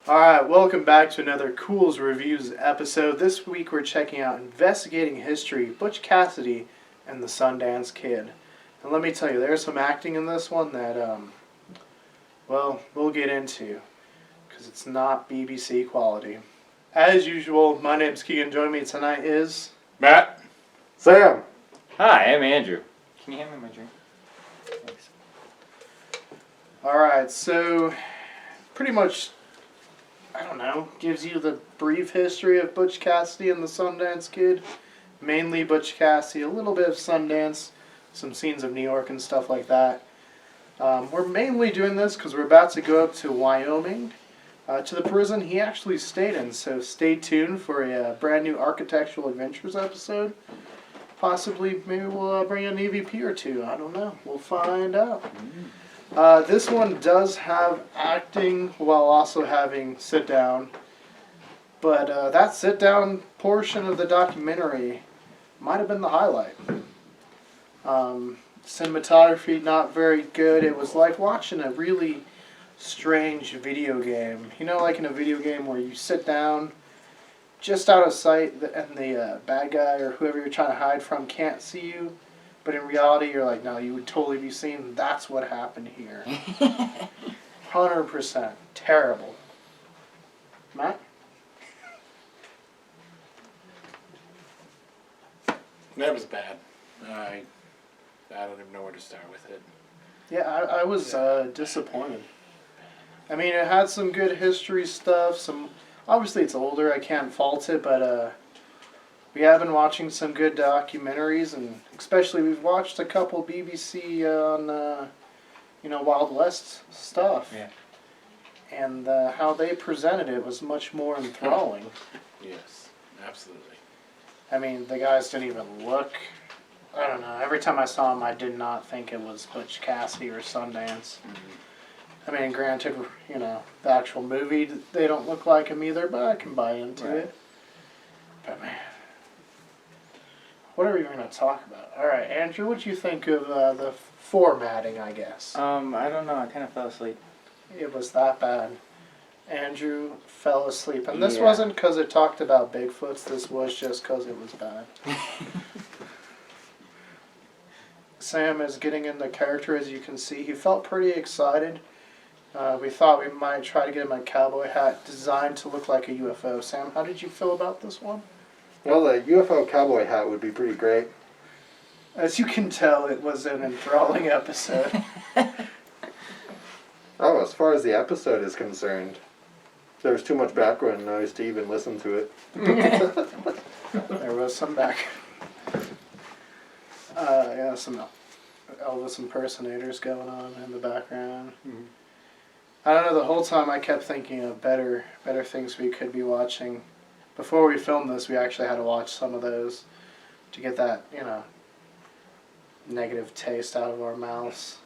Alright, welcome back to another Culz Reviews episode. This week we're checking out Investigating History, Butch Cassidy, and the Sundance Kid. And let me tell you, there's some acting in this one that, well, we'll get into, because it's not BBC quality. As usual, my name's Keegan. Joining me tonight is... Matt. Sam. Hi, I'm Andrew. Can you hand me my drink? Thanks. Alright, so pretty much, I don't know, gives you the brief history of Butch Cassidy and the Sundance Kid. Mainly Butch Cassidy, a little bit of Sundance, some scenes of New York and stuff like that. We're mainly doing this because we're about to go up to Wyoming, to the prison he actually stayed in. So stay tuned for a brand new Architectural Adventures episode. Possibly, maybe we'll bring an EVP or two. I don't know. We'll find out. This one does have acting while also having sit-down. But that sit-down portion of the documentary might have been the highlight. Cinematography, not very good. It was like watching a really strange video game. You know, like in a video game where you sit down just out of sight and the bad guy or whoever you're trying to hide from can't see you. But in reality, you're like, no, you would totally be seen. That's what happened here. 100%. Terrible. Matt? That was bad. I don't even know where to start with it. Yeah, I was disappointed. I mean, it had some good history stuff. Obviously, it's older. I can't fault it, but we have been watching some good documentaries, and especially we've watched a couple BBC on, Wild West stuff. Yeah. And how they presented it was much more enthralling. Yes, absolutely. I mean, the guys didn't even look. I don't know. Every time I saw him, I did not think it was Butch Cassidy or Sundance. I mean, granted, the actual movie, they don't look like him either, but I can buy into it. But man, what are we going to talk about? All right, Andrew, what do you think of the formatting, I guess? I don't know. I kind of fell asleep. It was that bad. Andrew fell asleep. And this Yeah. wasn't because it talked about Bigfoots. This was just because it was bad. Sam is getting into character, as you can see. He felt pretty excited. We thought we might try to get him a cowboy hat designed to look like a UFO. Sam, how did you feel about this one? Well, the UFO cowboy hat would be pretty great. As you can tell, it was an enthralling episode. Oh, as far as the episode is concerned, there was too much background noise to even listen to it. There was some some Elvis impersonators going on in the background. Mm-hmm. I don't know, the whole time I kept thinking of better things we could be watching. Before we filmed this, we actually had to watch some of those to get that, negative taste out of our mouths.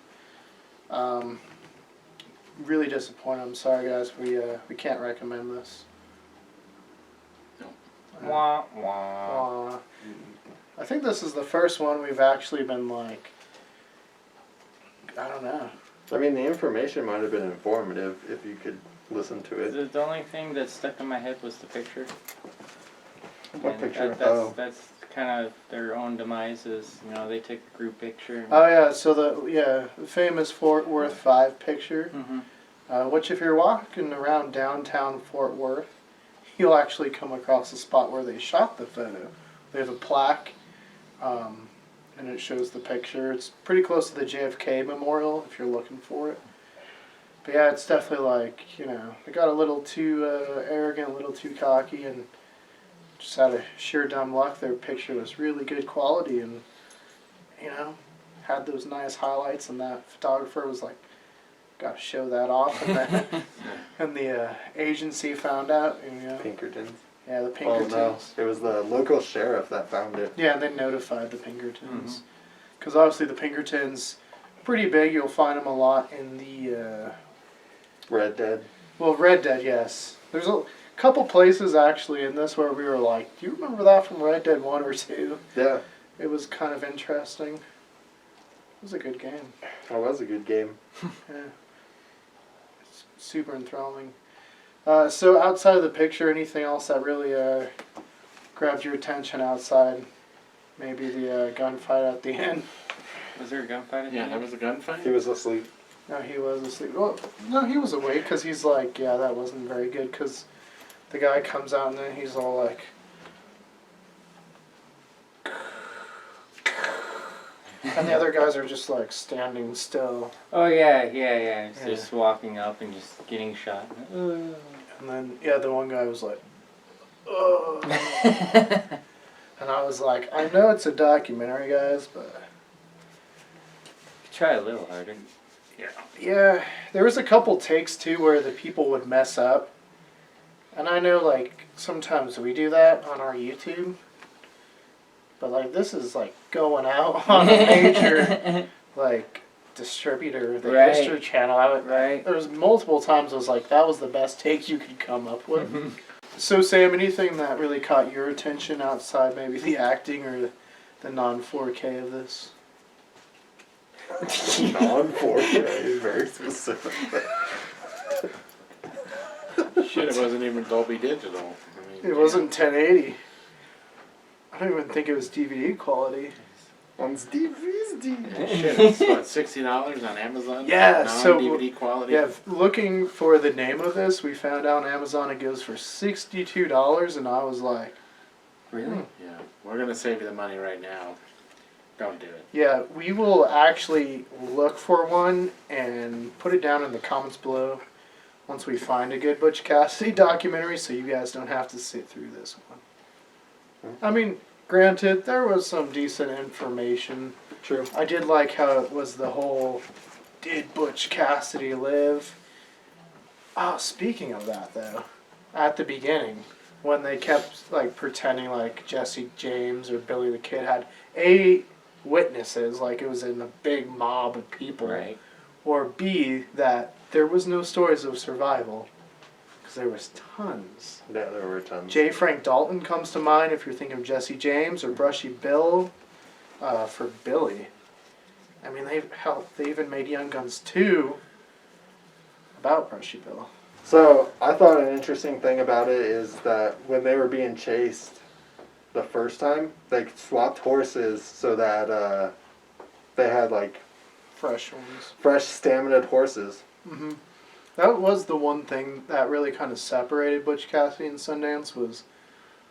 Really disappointed. I'm sorry, guys. We can't recommend this. Wah, wah. I think this is the first one we've actually been like, I don't know. I mean, the information might have been informative if you could listen to it. The only thing that stuck in my head was the picture. What And picture? That's kind of their own demises. They take a group picture. Oh yeah, so the famous Fort Worth 5 picture. Mm-hmm. Which if you're walking around downtown Fort Worth, you'll actually come across the spot where they shot the photo. They have a plaque, and it shows the picture. It's pretty close to the JFK Memorial if you're looking for it. But yeah, it's definitely like, they got a little too arrogant, a little too cocky, and just out of sheer dumb luck, their picture was really good quality and, had those nice highlights, and that photographer was like, got to show that off, and then and the agency found out. Pinkertons. Yeah, the Pinkertons. Oh, no. It was the local sheriff that found it. Yeah, and they notified the Pinkertons. Because obviously the Pinkertons, pretty big. You'll find them a lot in the... Red Dead. Well, Red Dead, yes. There's a couple places actually in this where we were like, do you remember that from Red Dead 1 or 2? Yeah. It was kind of interesting. It was a good game. It was a good game. Yeah. It's super enthralling. So outside of the picture, anything else that really grabbed your attention outside? Maybe the gunfight at the end. Was there a gunfight? Yeah, there was a gunfight. He was asleep. No, he was asleep. Well, no, he was awake because he's like, yeah, that wasn't very good because the guy comes out and then he's all like, and the other guys are just like standing still. Oh yeah. It's just walking up and just getting shot. And then, yeah, the one guy was like, ugh. And I was like, I know it's a documentary, guys, but... Try a little harder. Yeah, there was a couple takes, too, where the people would mess up. And I know, like, sometimes we do that on our YouTube. But, like, this is, like, going out on a major, like, distributor, the Right. History Channel. Right. There was multiple times I was like, that was the best take you could come up with. So, Sam, anything that really caught your attention outside maybe the acting or the non-4K of this? Non-4K is very specific. Shit, it wasn't even Dolby Digital. I mean, It wasn't 1080. I don't even think it was DVD quality. On Steve's Shit, it's what, $60 on Amazon? Yeah, so- Non-DVD quality? Yeah, looking for the name of this, we found out on Amazon it goes for $62, and I was like, Really? Yeah, we're gonna save you the money right now. Don't do it. yeah, we will actually look for one and put it down in the comments below once we find a good Butch Cassidy documentary so you guys don't have to sit through this one. I mean, granted, there was some decent information. True. I did like how it was the whole, did Butch Cassidy live? Oh, speaking of that though, at the beginning, when they kept like pretending like Jesse James or Billy the Kid had A, witnesses, like it was in a big mob of people, Right. or B, that there was no stories of survival, because there was tons. Yeah, there were tons. J. Frank Dalton comes to mind if you're thinking of Jesse James, or Brushy Bill for Billy. I mean, they even made Young Guns 2 about Brushy Bill. So, I thought an interesting thing about it is that when they were being chased the first time, they swapped horses so that they had like Fresh ones. fresh stamina horses. Hmm. That was the one thing that really kind of separated Butch Cassidy and Sundance was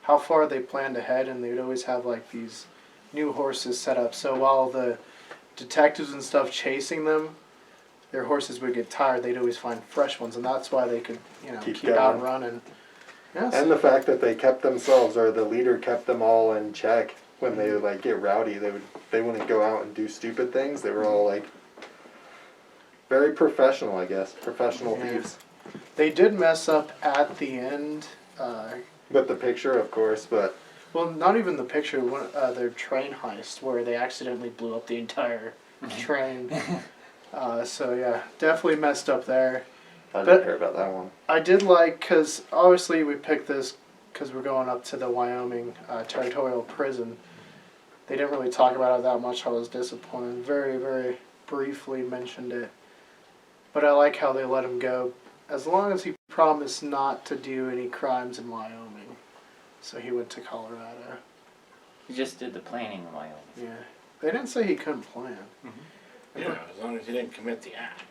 how far they planned ahead, and they'd always have like these new horses set up. So while the detectives and stuff chasing them, their horses would get tired, they'd always find fresh ones, and that's why they could, keep out going. running. Yes. And the fact that they kept themselves, or the leader kept them all in check when they would like get rowdy. They wouldn't go out and do stupid things. They were all like very professional, I guess. Professional Yeah. thieves. They did mess up at the end. With the picture, of course, but Well, not even the picture. Their train heist where they accidentally blew up the entire train. So yeah, definitely messed up there. I But- didn't care about that one. I did like, because obviously we picked this because we're going up to the Wyoming territorial prison. They didn't really talk about it that much. I was disappointed. Very, very briefly mentioned it. But I like how they let him go, as long as he promised not to do any crimes in Wyoming. So he went to Colorado. He just did the planning in Wyoming. Yeah. They didn't say he couldn't plan. Yeah, as long as you didn't commit the act.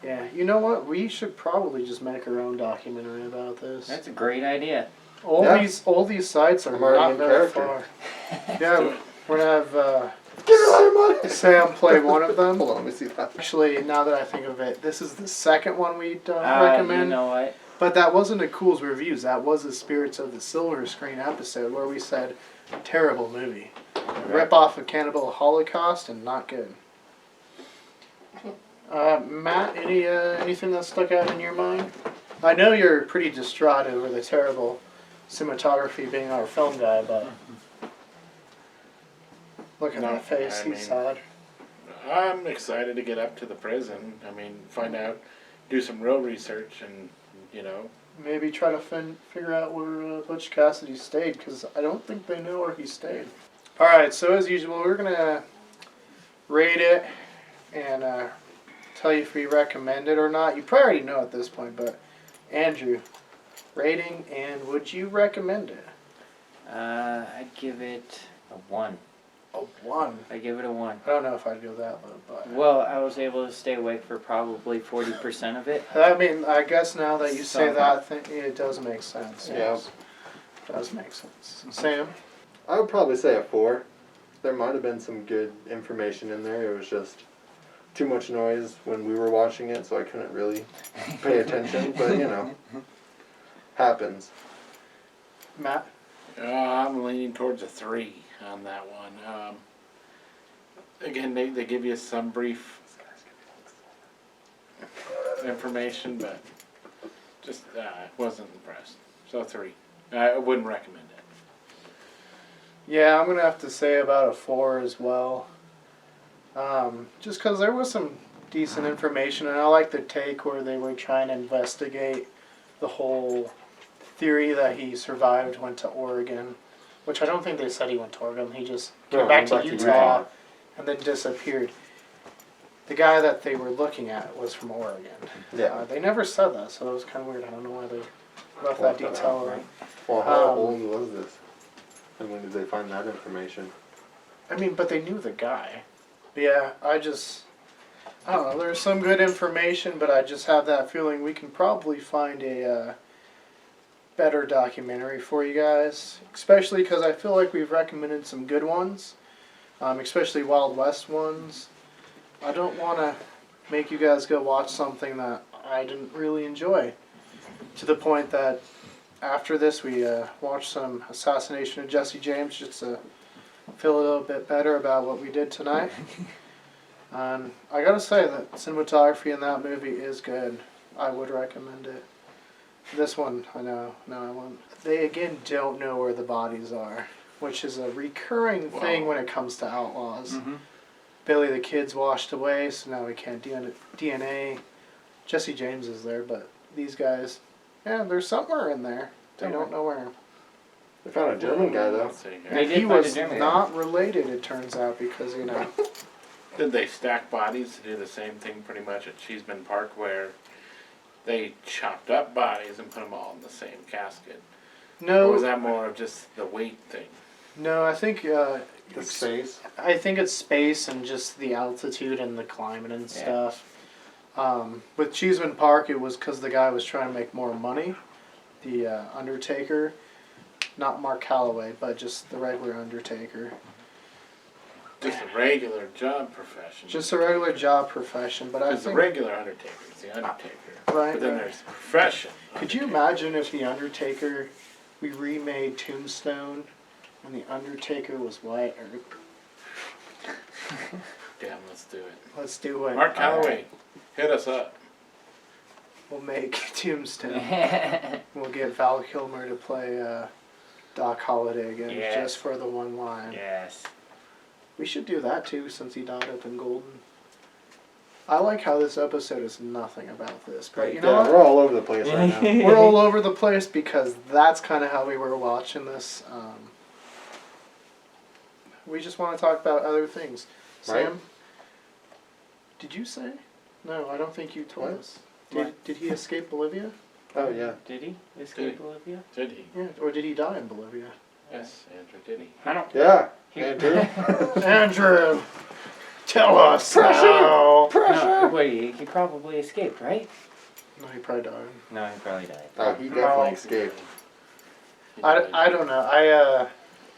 Yeah, you know what? We should probably just make our own documentary about this. That's a great idea. All Yeah. these sites are I'm already not in very character. far. Yeah, we're gonna have Give me all your money! Sam play one of them. Hold on, let me see that. Actually, now that I think of it, this is the second one we'd You recommend. know what? But that wasn't a Culz Reviews. That was the Spirits of the Silver Screen episode where we said, terrible movie. Rip off of Cannibal Holocaust and not good. Matt, anything that stuck out in your mind? I know you're pretty distraught over the terrible cinematography being our film guy, but look at No, that face, I he's mean- sad. I'm excited to get up to the prison. I mean, find out, do some real research, and Maybe try to figure out where Butch Cassidy stayed, because I don't think they know where he stayed. Alright, so as usual, we're going to rate it and tell you if we recommend it or not. You probably already know at this point, but Andrew, rating, and would you recommend it? I'd give it a 1. A 1. I'd give it a 1. I don't know if I'd go that low, but... Well, I was able to stay awake for probably 40% of it. I mean, I guess now that you say So- that, it does make sense. Yeah. Yes. It does make sense. Sam? I would probably say a 4. There might have been some good information in there. It was just too much noise when we were watching it, so I couldn't really pay attention. But, you know, happens. Matt? I'm leaning towards a 3 on that one. Again, they give you some brief information, but just wasn't impressed. So 3. I wouldn't recommend it. Yeah, I'm going to have to say about a 4 as well. Just because there was some decent information, and I like the take where they were trying to investigate the whole theory that he survived, went to Oregon, which I don't think they said he went to Oregon. He just came No, back to back to Utah Utah. and then disappeared. The guy that they were looking at was from Oregon. Yeah. They never said that, so it was kind of weird. I don't know why they left that detail out. Well, how Um, old was this? And when did they find that information? I mean, but they knew the guy. Yeah, I don't know, there's some good information, but I just have that feeling we can probably find a better documentary for you guys. Especially because I feel like we've recommended some good ones, especially Wild West ones. I don't want to make you guys go watch something that I didn't really enjoy. To the point that after this we watched some Assassination of Jesse James just to feel a little bit better about what we did tonight. And I gotta say that cinematography in that movie is good. I would recommend it. This one, I won't. They again don't know where the bodies are, which is a recurring thing when it comes to outlaws. Mm-hmm. Billy the Kid's washed away, so now we can't DNA. Jesse James is there, but these guys, yeah, there's somewhere in there. They don't know where. They found a German guy, though. Let's see here. They And did he find a was German guy. not related, it turns out, because, you know. Did they stack bodies to do the same thing pretty much at Cheeseman Park where they chopped up bodies and put them all in the same casket? Or was No, that more of just the weight thing? no, I think The space. I think it's space and just the altitude and the climate and Yeah. stuff. With Cheeseman Park, it was because the guy was trying to make more money. The Undertaker, not Mark Calloway, but just the regular Undertaker. Just a regular job profession. Just a regular job profession, but I Because the think. regular Undertaker is the Undertaker. Right, But then right. there's the profession. Could you imagine if the Undertaker, we remade Tombstone, and the Undertaker was white? Or Damn, let's do it. let's do it. Mark Calloway, hit us up. We'll make Tombstone. We'll get Val Kilmer to play Doc Holliday again, Yes. just for the one line. Yes. We should do that too, since he died up in Golden. I like how this episode is nothing about this, but you know Yeah, what? we're all over the place right now. We're all over the place because that's kind of how we were watching this. We just want to talk about other things. Right. Sam, did you say? No, I don't think you told What? us. What? Did he escape Bolivia? Oh, yeah. Did he escape Bolivia? Did he? Yeah, or did he die in Bolivia? Yes, Andrew, did he? I don't. Yeah. He- Andrew. Andrew, tell us Pressure! now. No, wait, he probably escaped, right? No, he probably died. No, he probably died. Oh, he definitely escaped. I don't know.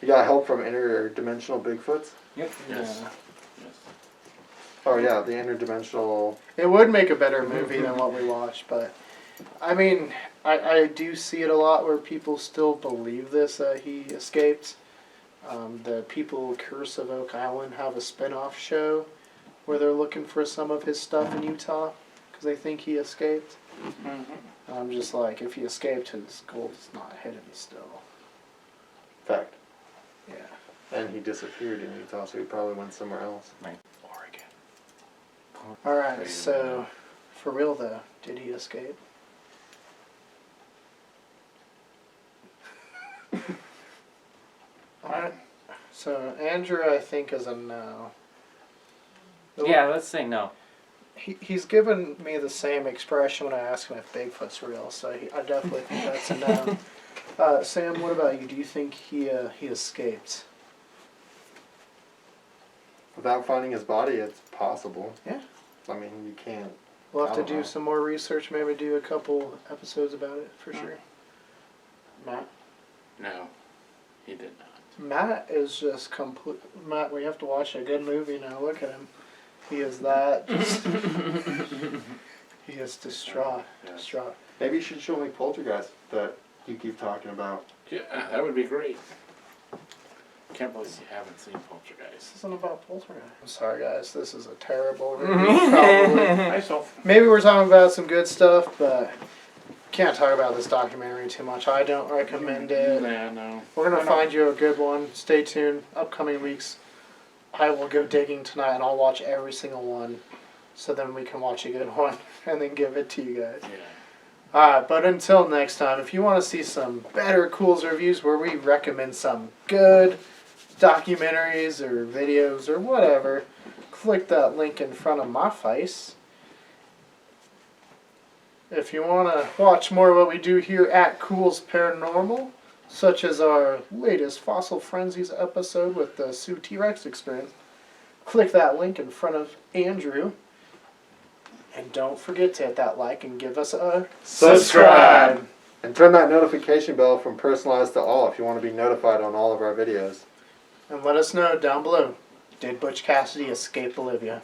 He got help from interdimensional Bigfoots? Yep. Yes. Yeah. Yes. Oh, yeah, the interdimensional... It would make a better movie than what we watched, but I mean, I do see it a lot where people still believe this, that he escaped. The people Curse of Oak Island have a spin-off show where they're looking for some of his stuff in Utah because they think he escaped. And I'm just like, if he escaped, his gold's not hidden still. Fact. Yeah. And he disappeared in Utah, so he probably went somewhere else. Oregon. Alright, so, for real though, did he escape? Alright, so Andrew I think is a no. Yeah, let's say no. He's given me the same expression when I ask him if Bigfoot's real, so I definitely think that's a no. Sam, what about you? Do you think he escaped? Without finding his body, it's possible. Yeah. I mean, you can't. We'll have I to don't do know. some more research, maybe do a couple episodes about it, for sure. Matt? No, he did not. Matt is just complete. Matt, we have to watch a good movie now. Look at him. He is that. He is distraught. Yeah. Distraught. Maybe you should show me Poltergeist that you keep talking about. Yeah, that would be great. Can't believe you haven't seen Poltergeist. This isn't about Poltergeist. I'm sorry, guys. This is a terrible review. Probably. Myself. Maybe we're talking about some good stuff, but can't talk about this documentary too much. I don't recommend it. Yeah, no. We're gonna find you a good one. Stay tuned. Upcoming weeks, I will go digging tonight, and I'll watch every single one, so then we can watch a good one and then give it to you guys. Yeah. Alright, but until next time, if you want to see some better Culz reviews where we recommend some good documentaries or videos or whatever, click that link in front of my face. If you want to watch more of what we do here at Culz Paranormal, such as our latest Fossil Frenzies episode with the Sioux T-Rex experience, click that link in front of Andrew. And don't forget to hit that like and give us a Subscribe! And turn that notification bell from personalized to all if you want to be notified on all of our videos. And let us know down below, did Butch Cassidy escape Bolivia?